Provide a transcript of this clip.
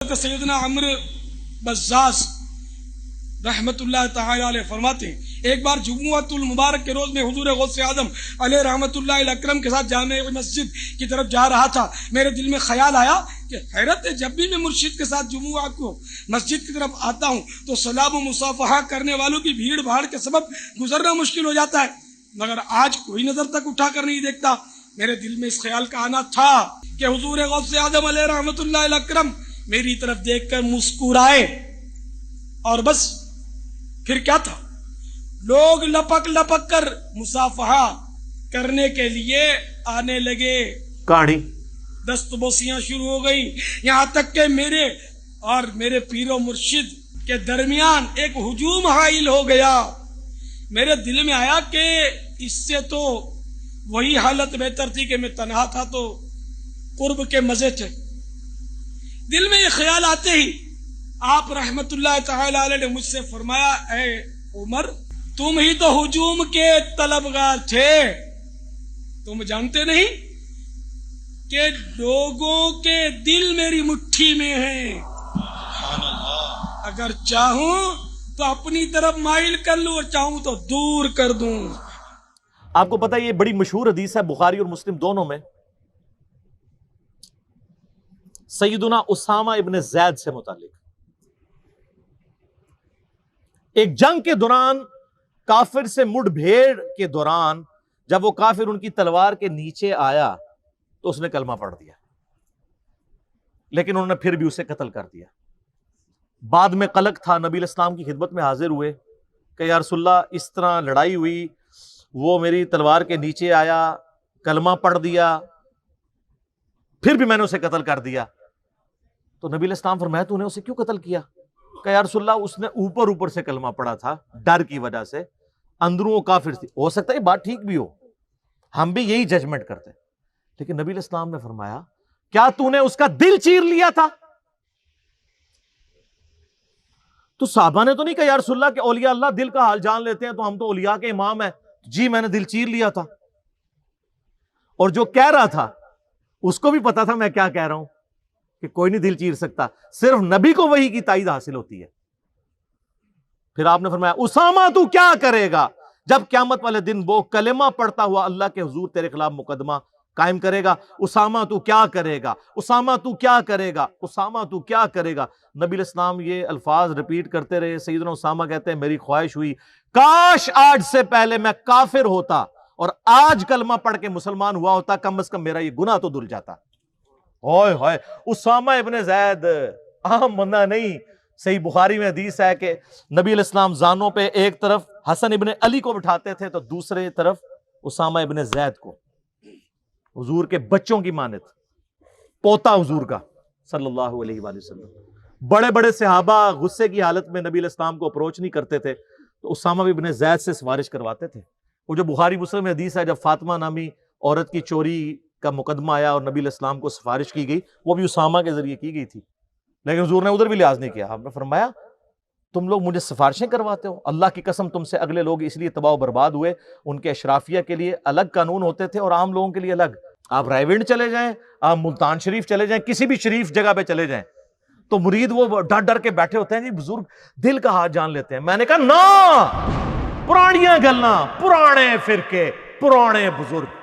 سیدنا عمرو بزاز رحمت اللہ تعالی علیہ فرماتے ہیں ایک بار جمعۃ المبارک کے روز میں حضور غوث اعظم علیہ رحمت اللہ اکرم کے ساتھ جامع مسجد کی طرف جا رہا تھا. میرے دل میں خیال آیا کہ حیرت ہے، جب بھی میں مرشد کے ساتھ جمعہ کو مسجد کی طرف آتا ہوں تو سلام و مصافحہ کرنے والوں کی بھیڑ بھاڑ کے سبب گزرنا مشکل ہو جاتا ہے، مگر آج کوئی نظر تک اٹھا کر نہیں دیکھتا. میرے دل میں اس خیال کا آنا تھا کہ حضور غوث اعظم علیہ رحمت اللہ اکرم میری طرف دیکھ کر مسکرائے اور بس. پھر کیا تھا، لوگ لپک لپک کر مصافحہ کرنے کے لیے آنے لگے، کہانی دست بوسیاں شروع ہو گئی، یہاں تک کہ میرے اور میرے پیر و مرشد کے درمیان ایک ہجوم حائل ہو گیا. میرے دل میں آیا کہ اس سے تو وہی حالت بہتر تھی کہ میں تنہا تھا تو قرب کے مزے تھے. دل میں یہ خیال آتے ہی آپ رحمت اللہ تعالی علیہ نے مجھ سے فرمایا، اے عمر، تم ہی تو ہجوم کے طلبگار تھے، تم جانتے نہیں کہ لوگوں کے دل میری مٹھی میں ہیں، اگر چاہوں تو اپنی طرف مائل کر لوں اور چاہوں تو دور کر دوں. آپ کو پتا یہ بڑی مشہور حدیث ہے بخاری اور مسلم دونوں میں، سیدنا اسامہ ابن زید سے متعلق. ایک جنگ کے دوران کافر سے مڑ بھیڑ کے دوران جب وہ کافر ان کی تلوار کے نیچے آیا تو اس نے کلمہ پڑھ دیا، لیکن انہوں نے پھر بھی اسے قتل کر دیا. بعد میں قلق تھا، نبی الاسلام کی خدمت میں حاضر ہوئے کہ یا رسول اللہ اس طرح لڑائی ہوئی، وہ میری تلوار کے نیچے آیا، کلمہ پڑھ دیا، پھر بھی میں نے اسے قتل کر دیا. تو نبی الاسلام فرمایا تو نے اسے کیوں قتل کیا؟ کہ یا رسول اللہ اس نے اوپر سے کلمہ پڑھا تھا ڈر کی وجہ سے، اندروں وہ کافر تھی. ہو سکتا ہے یہ بات ٹھیک بھی ہو، ہم بھی یہی ججمنٹ کرتے، لیکن نبی الاسلام نے فرمایا کیا تو نے اس کا دل چیر لیا تھا؟ تو صحابہ نے تو نہیں کہا یا رسول اللہ کہ اولیاء اللہ دل کا حال جان لیتے ہیں تو ہم تو اولیاء کے امام ہیں. جی میں نے دل چیر لیا تھا. اور جو کہہ رہا تھا اس کو بھی پتا تھا میں کیا کہہ رہا ہوں، کہ کوئی نہیں دل چیر سکتا، صرف نبی کو وحی کی تائید حاصل ہوتی ہے. پھر آپ نے فرمایا اسامہ تو کیا کرے گا جب قیامت والے دن وہ کلمہ پڑھتا ہوا اللہ کے حضور تیرے خلاف مقدمہ قائم کرے گا؟ اسامہ تو کیا کرے گا، اسامہ تو کیا کرے گا، اسامہ تو کیا کرے گا. نبی الاسلام یہ الفاظ ریپیٹ کرتے رہے. سیدنا اسامہ کہتے ہیں میری خواہش ہوئی کاش آج سے پہلے میں کافر ہوتا اور آج کلمہ پڑھ کے مسلمان ہوا ہوتا، کم از کم میرا یہ گناہ تو دھل جاتا. ہوئے ہوئے، اسامہ ابن زید عام بندہ نہیں. صحیح بخاری میں حدیث ہے کہ نبی علیہ السلام زانوں پہ ایک طرف حسن ابن علی کو بٹھاتے تھے تو دوسرے طرف اسامہ ابن زید کو، حضور کے بچوں کی مانت، پوتا حضور کا صلی اللہ علیہ وآلہ وسلم. بڑے بڑے صحابہ غصے کی حالت میں نبی علیہ السلام کو اپروچ نہیں کرتے تھے تو اسامہ ابن زید سے سفارش کرواتے تھے. وہ جو بخاری مسلم میں حدیث ہے جب فاطمہ نامی عورت کی چوری کا مقدمہ آیا اور نبی علیہ السلام کو سفارش کی گئی، وہ بھی اسامہ کے ذریعے کی گئی تھی، لیکن حضور نے ادھر بھی لحاظ نہیں کیا. آپ نے فرمایا تم لوگ مجھے سفارشیں کرواتے ہو، اللہ کی قسم تم سے اگلے لوگ اس لیے تباہ و برباد ہوئے، ان کے اشرافیہ کے لیے الگ قانون ہوتے تھے اور عام لوگوں کے لیے الگ. آپ رائے ونڈ چلے جائیں، آپ ملتان شریف چلے جائیں، کسی بھی شریف جگہ پہ چلے جائیں تو مرید وہ ڈر ڈر کے بیٹھے ہوتے ہیں جی بزرگ دل کا حال جان لیتے ہیں. میں نے کہا نا، پرانیاں گلاں، پرانے فرقے، پرانے بزرگ.